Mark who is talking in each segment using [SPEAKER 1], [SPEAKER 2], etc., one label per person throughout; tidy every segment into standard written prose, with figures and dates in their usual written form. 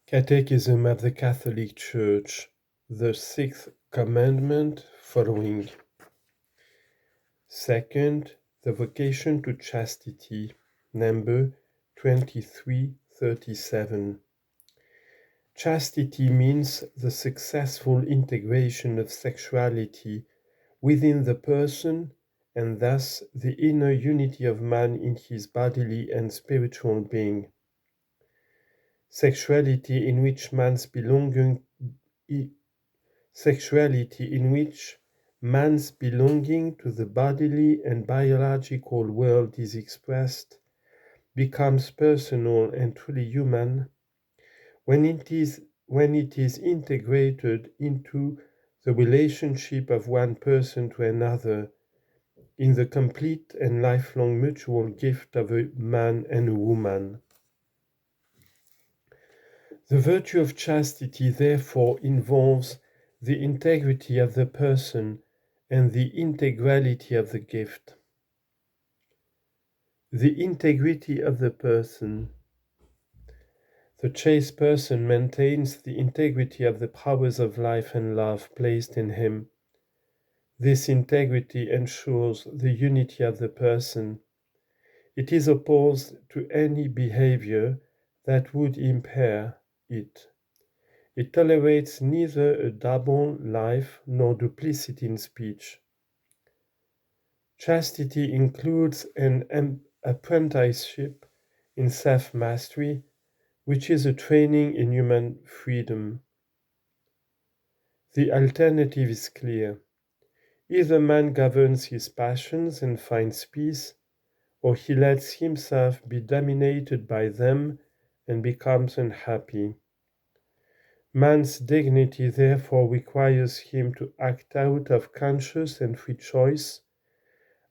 [SPEAKER 1] Catechism of the Catholic Church, the Sixth Commandment following. Second, the vocation to chastity, number 2337. Chastity means the successful integration of sexuality within the person and thus the inner unity of man in his bodily and spiritual being. Sexuality in which man's belonging to the bodily and biological world is expressed, becomes personal and truly human when it is integrated into the relationship of one person to another in the complete and lifelong mutual gift of a man and a woman. The virtue of chastity therefore involves the integrity of the person and the integrality of the gift. The integrity of the person. The chaste person maintains the integrity of the powers of life and love placed in him. This integrity ensures the unity of the person. It is opposed to any behavior that would impair it. It tolerates neither a double life nor duplicity in speech. Chastity includes an apprenticeship in self-mastery, which is a training in human freedom. The alternative is clear. Either man governs his passions and finds peace, or he lets himself be dominated by them and becomes unhappy. Man's dignity therefore requires him to act out of conscious and free choice,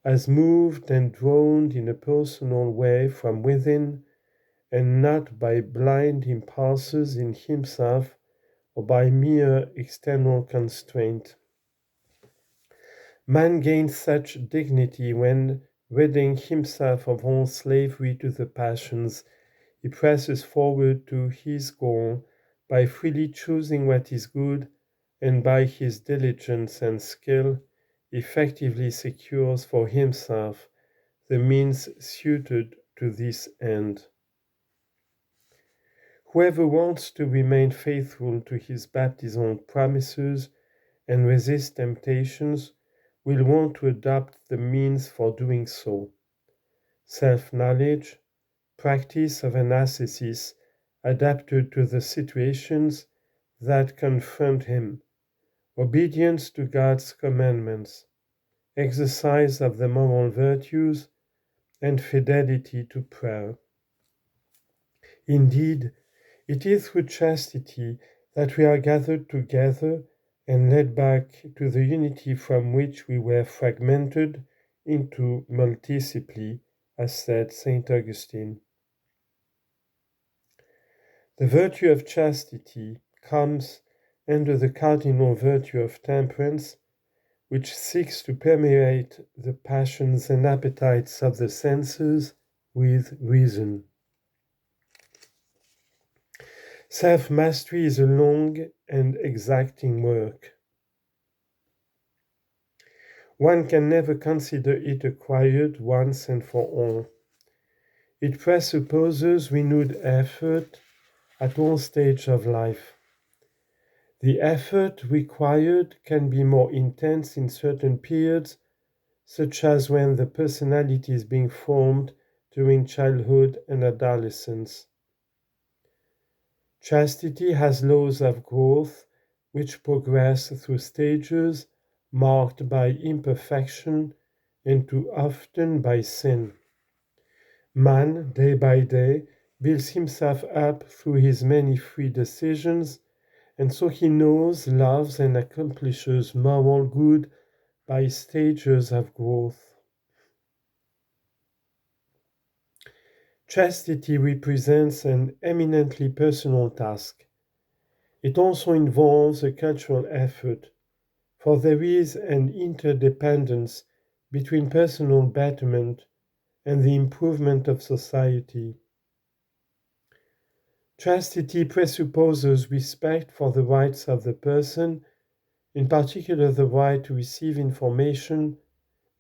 [SPEAKER 1] as moved and drawn in a personal way from within, and not by blind impulses in himself or by mere external constraint. Man gains such dignity when, ridding himself of all slavery to the passions, he presses forward to his goal by freely choosing what is good, and by his diligence and skill effectively secures for himself the means suited to this end. Whoever wants to remain faithful to his baptismal promises and resist temptations will want to adopt the means for doing so. Self-knowledge, practice of an ascesis adapted to the situations that confront him, obedience to God's commandments, exercise of the moral virtues, and fidelity to prayer. Indeed, it is through chastity that we are gathered together and led back to the unity from which we were fragmented into multiplicity, as said St. Augustine. The virtue of chastity comes under the cardinal virtue of temperance, which seeks to permeate the passions and appetites of the senses with reason. Self-mastery is a long and exacting work. One can never consider it acquired once and for all. It presupposes renewed effort at all stages of life. The effort required can be more intense in certain periods, such as when the personality is being formed during childhood and adolescence. Chastity has laws of growth which progress through stages marked by imperfection and too often by sin. Man, day by day, builds himself up through his many free decisions, and so he knows, loves, and accomplishes moral good by stages of growth. Chastity represents an eminently personal task. It also involves a cultural effort, for there is an interdependence between personal betterment and the improvement of society. Chastity presupposes respect for the rights of the person, in particular the right to receive information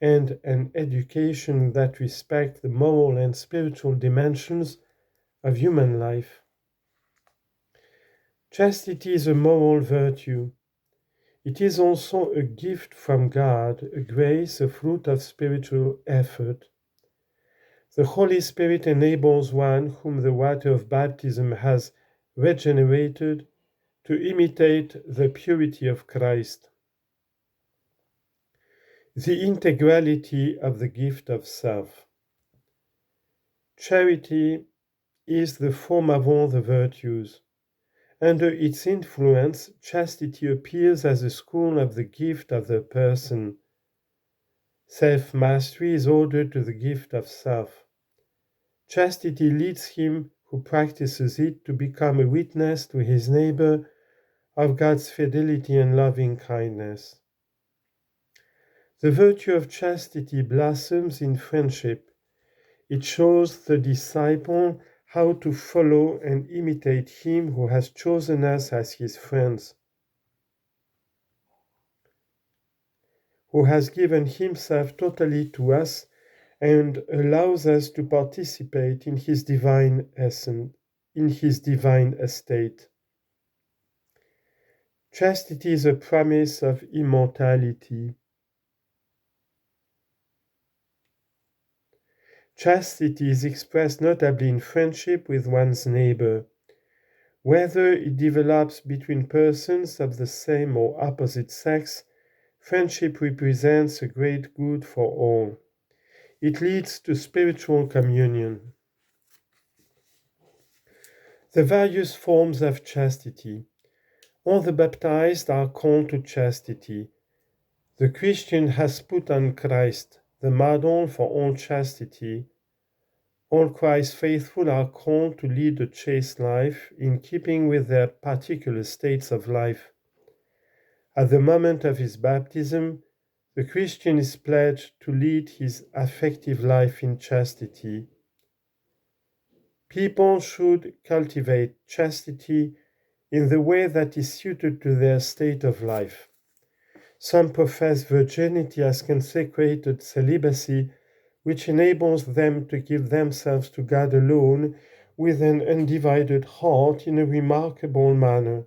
[SPEAKER 1] and an education that respect the moral and spiritual dimensions of human life. Chastity is a moral virtue. It is also a gift from God, a grace, a fruit of spiritual effort. The Holy Spirit enables one whom the water of baptism has regenerated to imitate the purity of Christ. The integrality of the gift of self. Charity is the form of all the virtues. Under its influence, chastity appears as a school of the gift of the person. Self-mastery is ordered to the gift of self. Chastity leads him who practices it to become a witness to his neighbor of God's fidelity and loving kindness. The virtue of chastity blossoms in friendship. It shows the disciple how to follow and imitate him who has chosen us as his friends, who has given himself totally to us and allows us to participate in his divine essence, in his divine estate. Chastity is a promise of immortality. Chastity is expressed notably in friendship with one's neighbor. Whether it develops between persons of the same or opposite sex, friendship represents a great good for all. It leads to spiritual communion. The various forms of chastity. All the baptized are called to chastity. The Christian has put on Christ, the model for all chastity. All Christ's faithful are called to lead a chaste life in keeping with their particular states of life. At the moment of his baptism, the Christian is pledged to lead his affective life in chastity. People should cultivate chastity in the way that is suited to their state of life. Some profess virginity as consecrated celibacy, which enables them to give themselves to God alone with an undivided heart in a remarkable manner.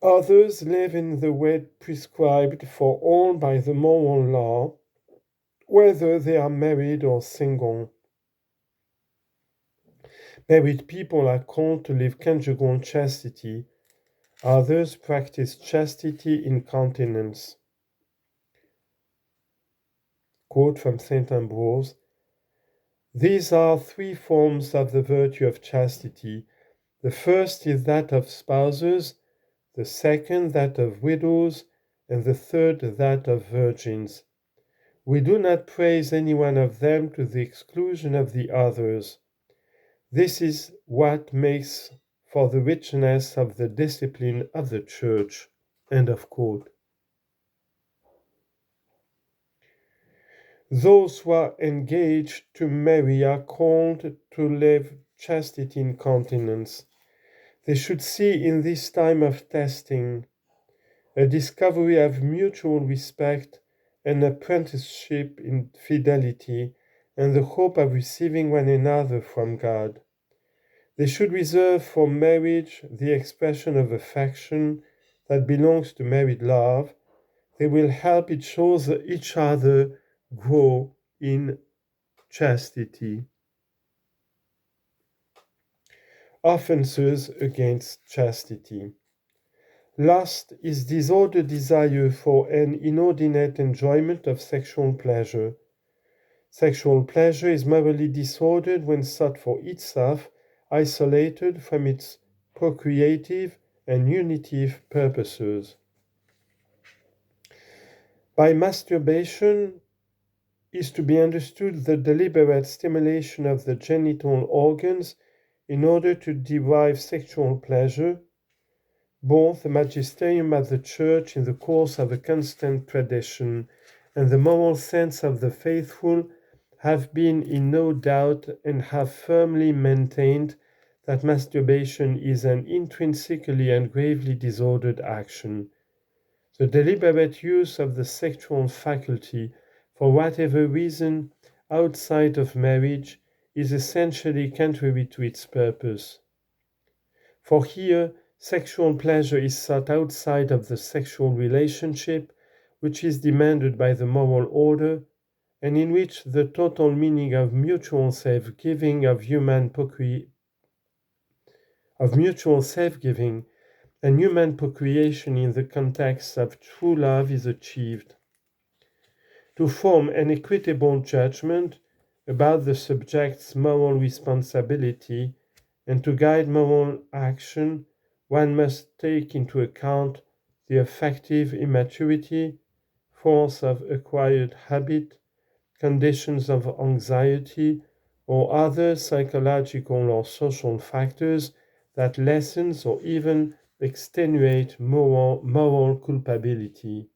[SPEAKER 1] Others live in the way prescribed for all by the moral law, whether they are married or single. Married people are called to live conjugal chastity. Others practice chastity in continence. Quote from St. Ambrose: "These are three forms of the virtue of chastity. The first is that of spouses, the second that of widows, and the third that of virgins. We do not praise any one of them to the exclusion of the others. This is what makes for the richness of the discipline of the Church." End of quote. Those who are engaged to marry are called to live chastity in continence. They should see in this time of testing a discovery of mutual respect, an apprenticeship in fidelity, and the hope of receiving one another from God. They should reserve for marriage the expression of affection that belongs to married love. They will help each other grow in chastity. Offenses against chastity. Lust is disordered desire for an inordinate enjoyment of sexual pleasure. Sexual pleasure is morally disordered when sought for itself, isolated from its procreative and unitive purposes. By masturbation is to be understood the deliberate stimulation of the genital organs in order to derive sexual pleasure. Both the magisterium of the Church in the course of a constant tradition and the moral sense of the faithful have been in no doubt and have firmly maintained that masturbation is an intrinsically and gravely disordered action. The deliberate use of the sexual faculty for whatever reason outside of marriage is essentially contrary to its purpose. For here, sexual pleasure is sought outside of the sexual relationship, which is demanded by the moral order, and in which the total meaning of mutual self-giving and human procreation in the context of true love is achieved. To form an equitable judgment about the subject's moral responsibility and to guide moral action, one must take into account the affective immaturity, force of acquired habit, conditions of anxiety, or other psychological or social factors that lessen or even extenuate moral culpability.